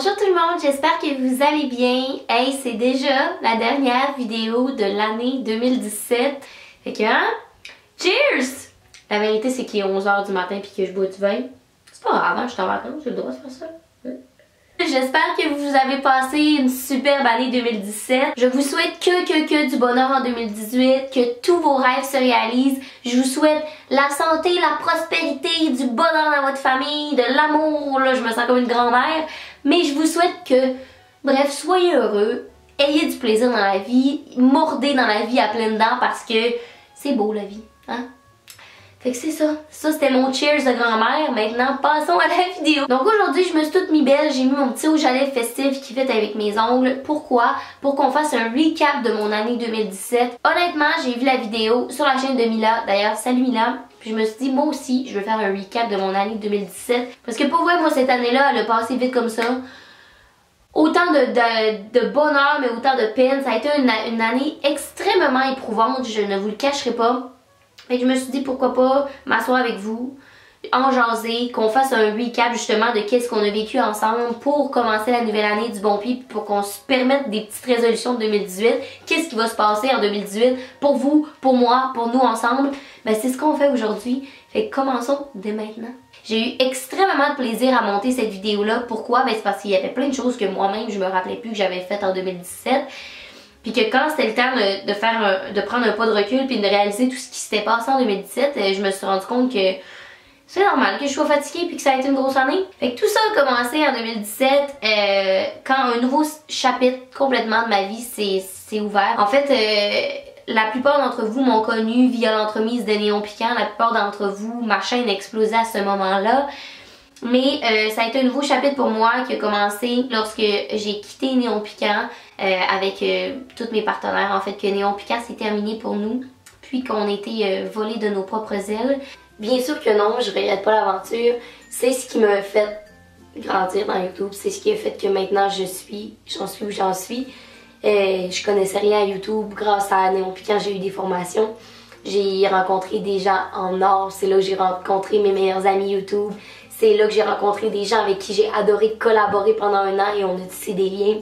Bonjour tout le monde, j'espère que vous allez bien. Hey, c'est déjà la dernière vidéo de l'année 2017. Fait que, hein? Cheers! La vérité, c'est qu'il est 11h du matin puis que je bois du vin. C'est pas grave, hein? Je suis en vacances, j'ai le droit de faire ça. J'espère que vous avez passé une superbe année 2017. Je vous souhaite que du bonheur en 2018, que tous vos rêves se réalisent. Je vous souhaite la santé, la prospérité, du bonheur dans votre famille, de l'amour. Là, je me sens comme une grand-mère. Mais je vous souhaite que, bref, soyez heureux, ayez du plaisir dans la vie, mordez dans la vie à pleines dents parce que c'est beau la vie, hein? Fait que c'est ça. Ça, c'était mon cheers de grand-mère. Maintenant, passons à la vidéo. Donc aujourd'hui, je me suis toute mis belle. J'ai mis mon petit rouge à lèvres festif qui fait avec mes ongles. Pourquoi? Pour qu'on fasse un recap de mon année 2017. Honnêtement, j'ai vu la vidéo sur la chaîne de Mila. D'ailleurs, salut Mila. Puis je me suis dit, moi aussi, je veux faire un recap de mon année 2017. Parce que pour vrai, moi, cette année-là, elle a passé vite comme ça. Autant de bonheur, mais autant de peine. Ça a été une année extrêmement éprouvante. Je ne vous le cacherai pas. Et je me suis dit pourquoi pas m'asseoir avec vous, en jaser, qu'on fasse un recap justement de qu'est-ce qu'on a vécu ensemble pour commencer la nouvelle année du bon pied, pour qu'on se permette des petites résolutions de 2018. Qu'est-ce qui va se passer en 2018 pour vous, pour moi, pour nous ensemble? Ben c'est ce qu'on fait aujourd'hui. Fait que commençons dès maintenant. J'ai eu extrêmement de plaisir à monter cette vidéo-là. Pourquoi? Ben c'est parce qu'il y avait plein de choses que moi-même je me rappelais plus que j'avais faites en 2017. Puis que quand c'était le temps de prendre un pas de recul puis de réaliser tout ce qui s'était passé en 2017, je me suis rendu compte que c'est normal que je sois fatiguée puis que ça a été une grosse année. Fait que tout ça a commencé en 2017 quand un nouveau chapitre complètement de ma vie s'est ouvert. En fait, la plupart d'entre vous m'ont connue via l'entremise de Néon Piquant. La plupart d'entre vous, ma chaîne explosait à ce moment-là. Mais ça a été un nouveau chapitre pour moi qui a commencé lorsque j'ai quitté Néon Piquant avec tous mes partenaires. En fait, que Néon Piquant s'est terminé pour nous, puis qu'on était volés de nos propres ailes. Bien sûr que non, je regrette pas l'aventure. C'est ce qui m'a fait grandir dans YouTube. C'est ce qui a fait que maintenant j'en suis où j'en suis. Je connaissais rien à YouTube. Grâce à Néon Piquant, j'ai eu des formations. J'ai rencontré des gens en or. C'est là que j'ai rencontré mes meilleurs amis YouTube. C'est là que j'ai rencontré des gens avec qui j'ai adoré collaborer pendant un an et on a tissé des liens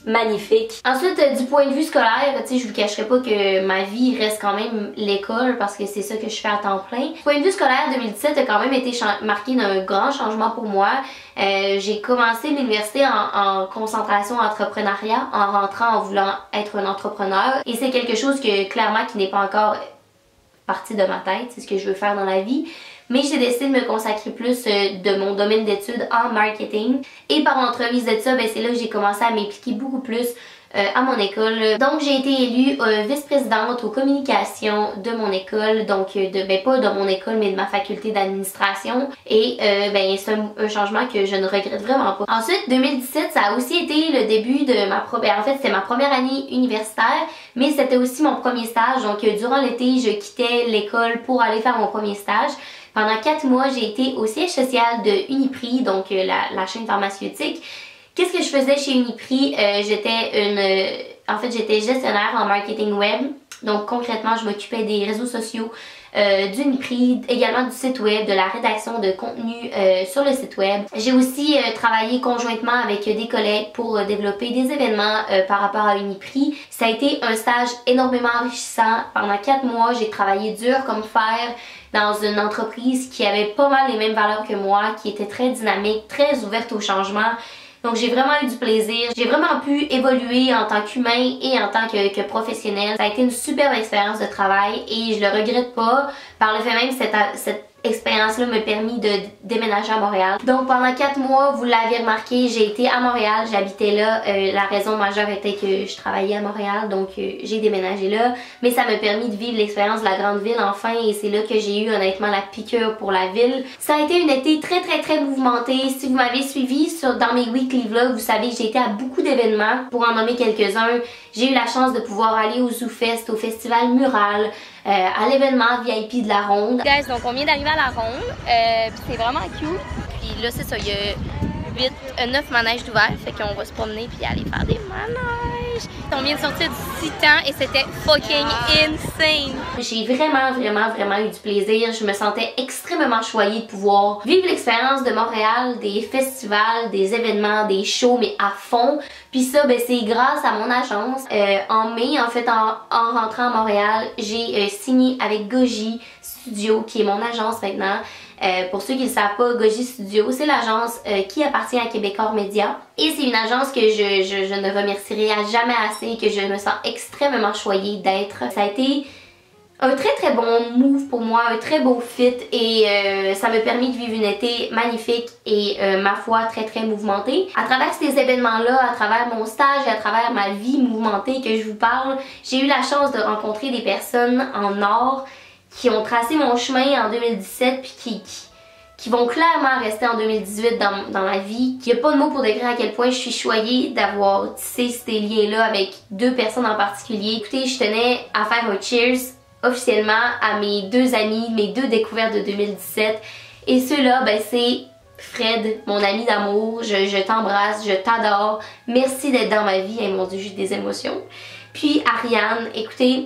magnifiques. Ensuite, du point de vue scolaire, tu sais, je vous cacherai pas que ma vie reste quand même l'école parce que c'est ça que je fais à temps plein. Du point de vue scolaire, 2017 a quand même été marqué d'un grand changement pour moi. J'ai commencé l'université en concentration entrepreneuriat en rentrant en voulant être un entrepreneur et c'est quelque chose que clairement qui n'est pas encore partie de ma tête, c'est ce que je veux faire dans la vie. Mais j'ai décidé de me consacrer plus de mon domaine d'études en marketing. Et par l'entremise de ça, ben, c'est là que j'ai commencé à m'impliquer beaucoup plus à mon école. Donc j'ai été élue vice-présidente aux communications de mon école. Donc pas de mon école mais de ma faculté d'administration. Et c'est un changement que je ne regrette vraiment pas. Ensuite 2017 ça a aussi été le début de ma première... En fait c'était ma première année universitaire. Mais c'était aussi mon premier stage. Donc durant l'été je quittais l'école pour aller faire mon premier stage. Pendant 4 mois, j'ai été au siège social de Uniprix, donc la chaîne pharmaceutique. Qu'est-ce que je faisais chez Uniprix? J'étais gestionnaire en marketing web. Donc concrètement, je m'occupais des réseaux sociaux d'Uniprix, également du site web, de la rédaction de contenu sur le site web. J'ai aussi travaillé conjointement avec des collègues pour développer des événements par rapport à Uniprix. Ça a été un stage énormément enrichissant. Pendant 4 mois, j'ai travaillé dur comme fer dans une entreprise qui avait pas mal les mêmes valeurs que moi, qui était très dynamique, très ouverte au changement. Donc j'ai vraiment eu du plaisir, j'ai vraiment pu évoluer en tant qu'humain et en tant que professionnel. Ça a été une superbe expérience de travail et je le regrette pas. Par le fait même, cette expérience-là m'a permis de déménager à Montréal. Donc pendant 4 mois, vous l'avez remarqué, j'ai été à Montréal, j'habitais là. La raison majeure était que je travaillais à Montréal, donc j'ai déménagé là. Mais ça m'a permis de vivre l'expérience de la grande ville enfin et c'est là que j'ai eu honnêtement la piqûre pour la ville. Ça a été une été très mouvementée. Si vous m'avez suivi dans mes weekly vlogs, vous savez que j'ai été à beaucoup d'événements. Pour en nommer quelques-uns, j'ai eu la chance de pouvoir aller au ZooFest, au festival Mural, à l'événement VIP de la Ronde. Guys, donc on vient d'arriver à la Ronde, puis c'est vraiment cute. Puis là c'est ça, il y a 9 manèges d'ouvert, fait qu'on va se promener puis aller faire des manèges. linge. On vient de sortir du Titan et c'était fucking insane. J'ai vraiment eu du plaisir. Je me sentais extrêmement choyée de pouvoir vivre l'expérience de Montréal, des festivals, des événements, des shows, mais à fond. Puis ça, ben, c'est grâce à mon agence. En mai, en fait, en rentrant à Montréal, j'ai signé avec Goji Studio, qui est mon agence maintenant. Pour ceux qui ne le savent pas, Goji Studio, c'est l'agence qui appartient à Québecor Media. Et c'est une agence que je ne remercierai à jamais assez, que je me sens extrêmement choyée d'être. Ça a été un très bon move pour moi, un très beau fit et ça m'a permis de vivre une été magnifique et ma foi très mouvementée. À travers ces événements-là, à travers mon stage et à travers ma vie mouvementée que je vous parle, j'ai eu la chance de rencontrer des personnes en or qui ont tracé mon chemin en 2017 puis qui vont clairement rester en 2018 dans ma vie. Il n'y a pas de mots pour décrire à quel point je suis choyée d'avoir tissé ces liens-là avec deux personnes en particulier. Écoutez, je tenais à faire un cheers officiellement à mes deux amis, mes deux découvertes de 2017. Et ceux-là, ben c'est Fred, mon ami d'amour. Je t'embrasse, je t'adore. Merci d'être dans ma vie. Mon Dieu, j'ai des émotions. Puis Ariane, écoutez,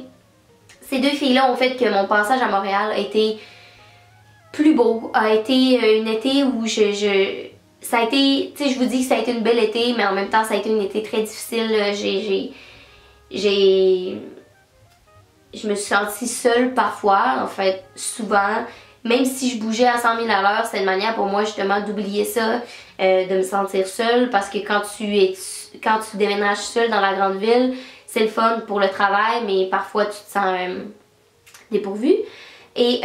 ces deux filles-là ont fait que mon passage à Montréal a été plus beau, a été une été où ça a été, tu sais, je vous dis que ça a été une belle été, mais en même temps ça a été une été très difficile. Je me suis sentie seule parfois, en fait, souvent. Même si je bougeais à 100 000 à l'heure, c'est une manière pour moi justement d'oublier ça, de me sentir seule, parce que quand tu déménages seule dans la grande ville, c'est le fun pour le travail, mais parfois tu te sens dépourvue. Et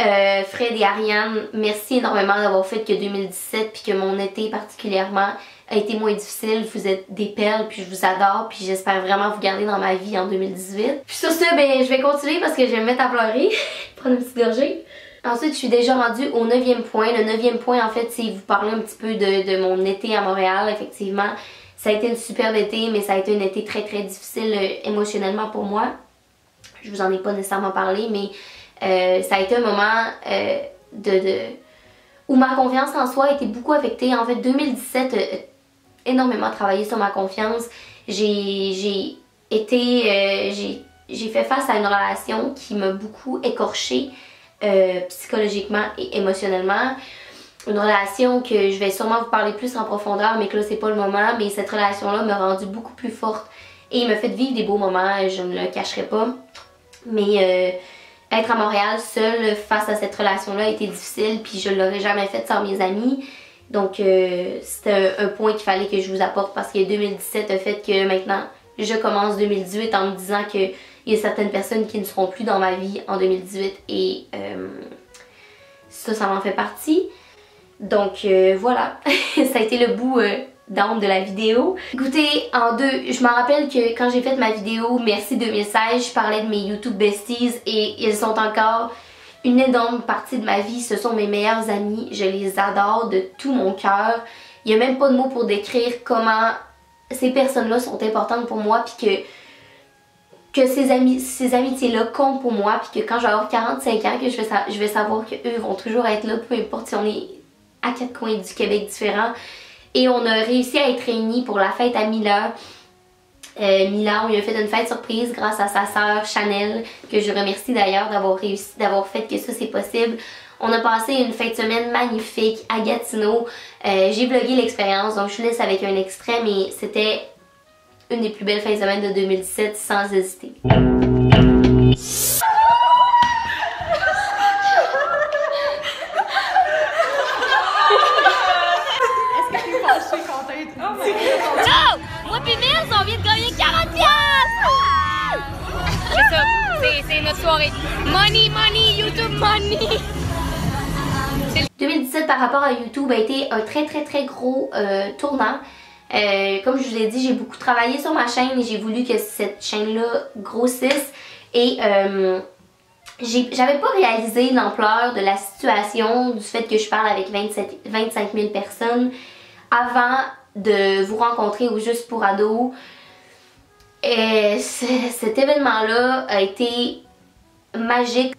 Fred et Ariane, merci énormément d'avoir fait que 2017 puis que mon été particulièrement a été moins difficile. Vous êtes des perles puis je vous adore puis j'espère vraiment vous garder dans ma vie en 2018. Puis sur ce, ben je vais continuer parce que je vais me mettre à pleurer. Prendre une petite gorgée. Ensuite, je suis déjà rendue au 9e point. Le 9e point, en fait, c'est vous parler un petit peu de mon été à Montréal, effectivement. Ça a été une superbe été, mais ça a été un été très difficile émotionnellement pour moi. Je vous en ai pas nécessairement parlé, mais ça a été un moment où ma confiance en soi a été beaucoup affectée. En fait, 2017 a énormément travaillé sur ma confiance. J'ai fait face à une relation qui m'a beaucoup écorchée psychologiquement et émotionnellement. Une relation que je vais sûrement vous parler plus en profondeur, mais que là c'est pas le moment. Mais cette relation-là m'a rendue beaucoup plus forte et m'a fait vivre des beaux moments, je ne le cacherai pas. Mais être à Montréal seule face à cette relation-là a été difficile, puis je l'aurais jamais fait sans mes amis. Donc c'était un point qu'il fallait que je vous apporte parce que 2017 a fait que maintenant je commence 2018 en me disant qu'il y a certaines personnes qui ne seront plus dans ma vie en 2018 et ça m'en fait partie. Donc voilà, ça a été le bout d'âme de la vidéo. Écoutez, je me rappelle que quand j'ai fait ma vidéo Merci 2016, je parlais de mes YouTube besties et ils sont encore une énorme partie de ma vie. Ce sont mes meilleurs amis, je les adore de tout mon cœur. Il n'y a même pas de mots pour décrire comment ces personnes-là sont importantes pour moi puis que ces amitiés-là comptent pour moi puis que quand je vais avoir 45 ans, que je vais savoir qu'eux vont toujours être là, peu importe si on est à 4 coins du Québec différents. Et on a réussi à être réunis pour la fête à Mila. Mila, on lui a fait une fête surprise grâce à sa sœur Chanel, que je remercie d'ailleurs d'avoir fait que ça c'est possible. On a passé une fin de semaine magnifique à Gatineau. J'ai vlogué l'expérience, donc je vous laisse avec un extrait, mais c'était une des plus belles fins de semaine de 2017 sans hésiter. Oh! Moi pis Mills, on vient de gagner 40 piastres! C'est ça, c'est notre soirée. Money, money, YouTube money! 2017 par rapport à YouTube a été un très gros tournant. Comme je vous l'ai dit, j'ai beaucoup travaillé sur ma chaîne et j'ai voulu que cette chaîne-là grossisse. Et j'avais pas réalisé l'ampleur de la situation, du fait que je parle avec 25 000 personnes avant de vous rencontrer au Juste pour Ados. Et cet événement-là a été magique.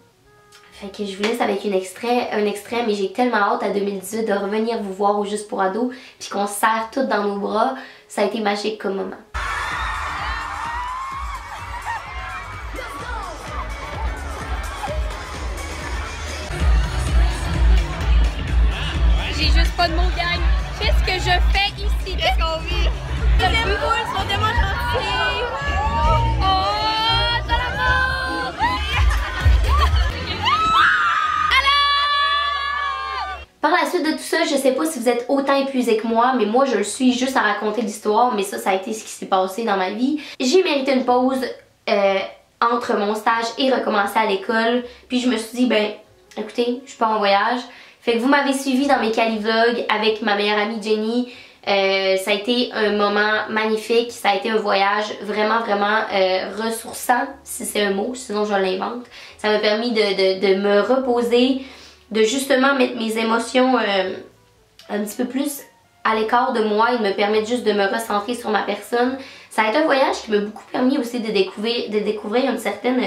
Fait que je vous laisse avec un extrait, mais j'ai tellement hâte à 2018 de revenir vous voir au Juste pour Ados, puis qu'on se serre toutes dans nos bras. Ça a été magique comme moment. pas de mots, gang. Qu'est-ce que je fais ici? Qu'est-ce qu'on vit? Les poules sont tellement gentilles. Oh, ça l'amour! Par la suite de tout ça, je sais pas si vous êtes autant épuisés que moi, mais moi je le suis juste à raconter l'histoire, mais ça a été ce qui s'est passé dans ma vie. J'ai mérité une pause entre mon stage et recommencer à l'école, puis je me suis dit, ben écoutez, je suis pas en voyage. Fait que vous m'avez suivi dans mes Cali-vlogs avec ma meilleure amie Jenny. Ça a été un moment magnifique, ça a été un voyage vraiment ressourçant, si c'est un mot, sinon je l'invente. Ça m'a permis de me reposer, de justement mettre mes émotions un petit peu plus à l'écart de moi et de me permettre juste de me recentrer sur ma personne. Ça a été un voyage qui m'a beaucoup permis aussi de découvrir une certaine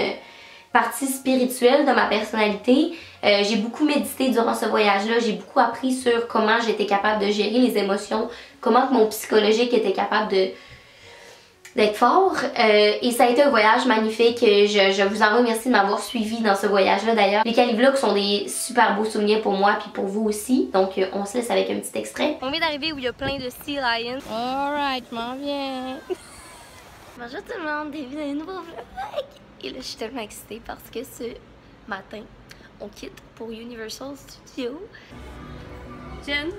partie spirituelle de ma personnalité. J'ai beaucoup médité durant ce voyage-là, j'ai beaucoup appris sur comment j'étais capable de gérer les émotions, comment que mon psychologique était capable d'être fort. Et ça a été un voyage magnifique. Je vous en remercie de m'avoir suivi dans ce voyage-là d'ailleurs. Les Cali-vlogs sont des super beaux souvenirs pour moi puis pour vous aussi. Donc on se laisse avec un petit extrait. On vient d'arriver où il y a plein de sea lions. Alright, je m'en viens. Bonjour tout le monde, bienvenue dans un nouveau vlog. Et là je suis tellement excitée parce que ce matin, on quitte pour Universal Studios. Jen?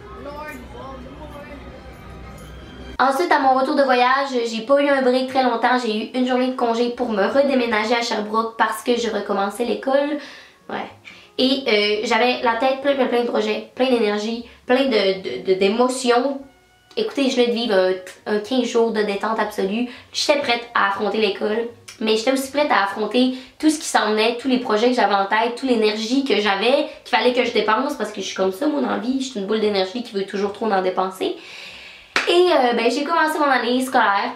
Ensuite, à mon retour de voyage, j'ai pas eu un break très longtemps. J'ai eu une journée de congé pour me redéménager à Sherbrooke parce que je recommençais l'école. Ouais. Et j'avais la tête plein de projets, plein d'énergie, plein d'émotions. Écoutez, je venais de vivre un 15 jours de détente absolue. J'étais prête à affronter l'école. Mais j'étais aussi prête à affronter tout ce qui s'en venait, tous les projets que j'avais en tête, toute l'énergie que j'avais, qu'il fallait que je dépense parce que je suis comme ça, mon envie. Je suis une boule d'énergie qui veut toujours trop en dépenser. Et j'ai commencé mon année scolaire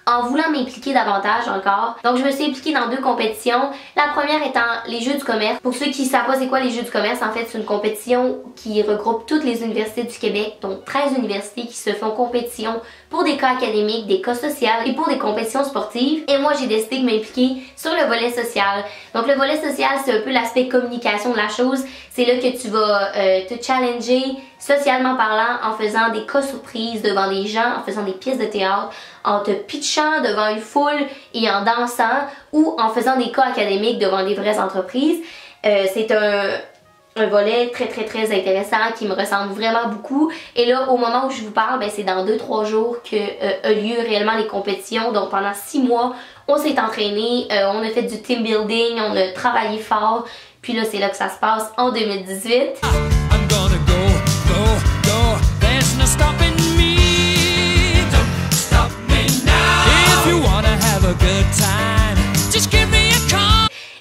en voulant m'impliquer davantage encore. Donc je me suis impliquée dans 2 compétitions. La première étant les Jeux du commerce. Pour ceux qui ne savent pas c'est quoi les Jeux du commerce, en fait c'est une compétition qui regroupe toutes les universités du Québec, donc 13 universités qui se font compétition pour des cas académiques, des cas sociaux et pour des compétitions sportives. Et moi j'ai décidé de m'impliquer sur le volet social. Donc le volet social c'est un peu l'aspect communication de la chose. C'est là que tu vas te challenger socialement parlant en faisant des cas surprises devant des gens, en faisant des pièces de théâtre, en te pitchant devant une foule et en dansant ou en faisant des cas académiques devant des vraies entreprises. C'est un volet très intéressant qui me ressemble vraiment beaucoup. Et là, au moment où je vous parle, ben, c'est dans 2-3 jours que a lieu réellement les compétitions. Donc pendant 6 mois, on s'est entraîné, on a fait du team building, on a travaillé fort. Puis là, c'est là que ça se passe en 2018.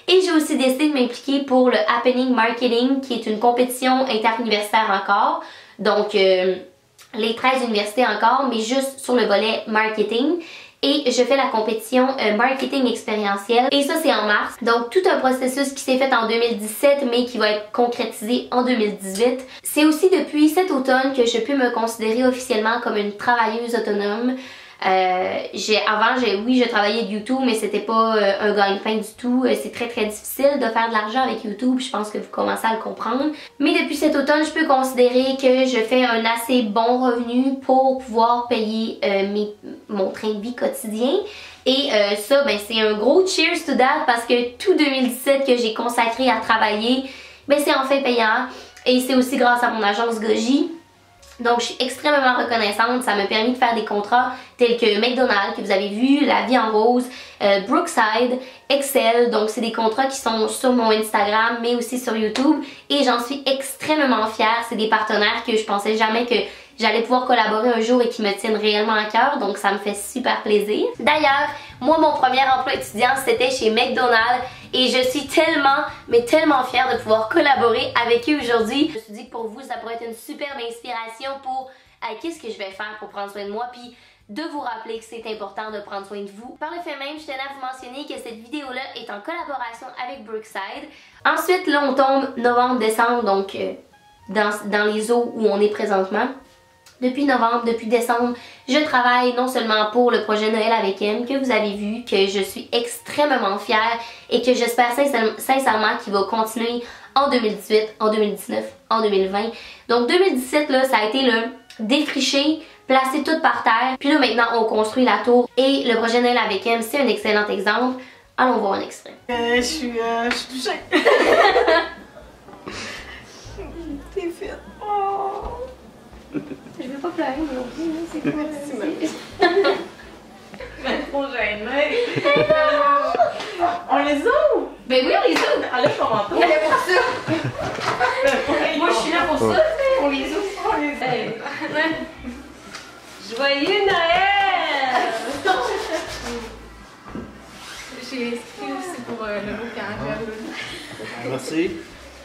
Et j'ai aussi décidé de m'impliquer pour le Happening Marketing, qui est une compétition interuniversitaire encore. Donc, les 13 universités encore, mais juste sur le volet marketing. Et je fais la compétition marketing expérientiel. Et ça, c'est en mars. Donc, tout un processus qui s'est fait en 2017, mais qui va être concrétisé en 2018. C'est aussi depuis cet automne que je peux me considérer officiellement comme une travailleuse autonome. Avant, je travaillais de YouTube, mais c'était pas un gagne-pain du tout. C'est très difficile de faire de l'argent avec YouTube, je pense que vous commencez à le comprendre. Mais depuis cet automne, je peux considérer que je fais un assez bon revenu pour pouvoir payer mon train de vie quotidien. Et ça, ben, c'est un gros cheers to that parce que tout 2017 que j'ai consacré à travailler, ben, c'est enfin payant. Et c'est aussi grâce à mon agence Goji. Donc je suis extrêmement reconnaissante, ça m'a permis de faire des contrats tels que McDonald's que vous avez vu, La Vie en Rose, Brookside, Excel. Donc c'est des contrats qui sont sur mon Instagram mais aussi sur YouTube et j'en suis extrêmement fière. C'est des partenaires que je pensais jamais que j'allais pouvoir collaborer un jour et qui me tiennent réellement à cœur, donc ça me fait super plaisir. D'ailleurs, moi mon premier emploi étudiant c'était chez McDonald's et je suis tellement, mais tellement fière de pouvoir collaborer avec eux aujourd'hui. Je me suis dit que pour vous ça pourrait être une superbe inspiration pour qu'est-ce que je vais faire pour prendre soin de moi puis de vous rappeler que c'est important de prendre soin de vous. Par le fait même, je tenais à vous mentionner que cette vidéo-là est en collaboration avec Brookside. Ensuite, là on tombe novembre-décembre, donc dans les eaux où on est présentement. Depuis novembre, depuis décembre, je travaille non seulement pour le projet Noël avec M que vous avez vu, que je suis extrêmement fière et que j'espère sincèrement qu'il va continuer en 2018, en 2019, en 2020. Donc 2017 là, ça a été le défricher, placer tout par terre. Puis là maintenant on construit la tour et le projet Noël avec M, c'est un excellent exemple. Allons voir un extrait. Je suis touchée. T'es fit. Oh. Je veux pas pleurer non plus, c'est quoi? C'est trop gêné. On les ouvre? Ben oui, on les ouvre! Ah là, je comprends pas. On est là pour ça! Moi, je suis là pour ça, on les ouvre! On les ouvre. Joyeux Noël! J'ai inscrit aussi pour le beau cancer. Merci.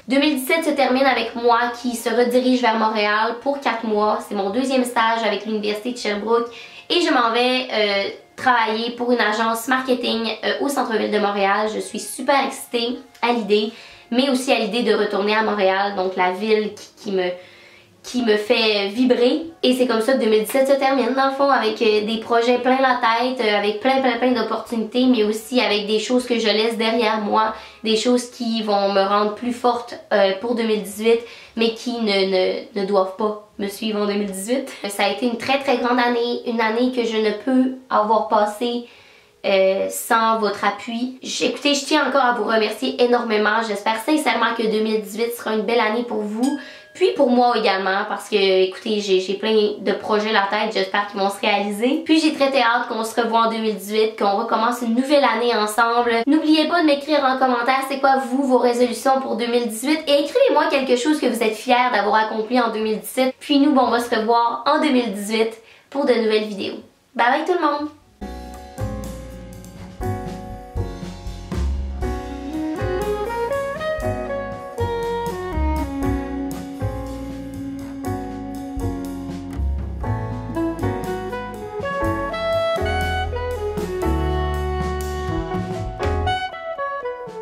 2017 se termine avec moi qui se redirige vers Montréal pour 4 mois. C'est mon deuxième stage avec l'Université de Sherbrooke et je m'en vais travailler pour une agence marketing au centre-ville de Montréal. Je suis super excitée à l'idée, mais aussi à l'idée de retourner à Montréal, donc la ville qui me fait vibrer. Et c'est comme ça que 2017 se termine dans le fond, avec des projets plein la tête, avec plein d'opportunités, mais aussi avec des choses que je laisse derrière moi, des choses qui vont me rendre plus forte pour 2018, mais qui ne doivent pas me suivre en 2018. Ça a été une très grande année, une année que je ne peux avoir passée sans votre appui. Écoutez, je tiens encore à vous remercier énormément. J'espère sincèrement que 2018 sera une belle année pour vous. Puis pour moi également, parce que, écoutez, j'ai plein de projets à la tête, j'espère qu'ils vont se réaliser. Puis j'ai très hâte qu'on se revoie en 2018, qu'on recommence une nouvelle année ensemble. N'oubliez pas de m'écrire en commentaire c'est quoi vos résolutions pour 2018 et écrivez-moi quelque chose que vous êtes fiers d'avoir accompli en 2017. Puis nous, on va se revoir en 2018 pour de nouvelles vidéos. Bye bye tout le monde!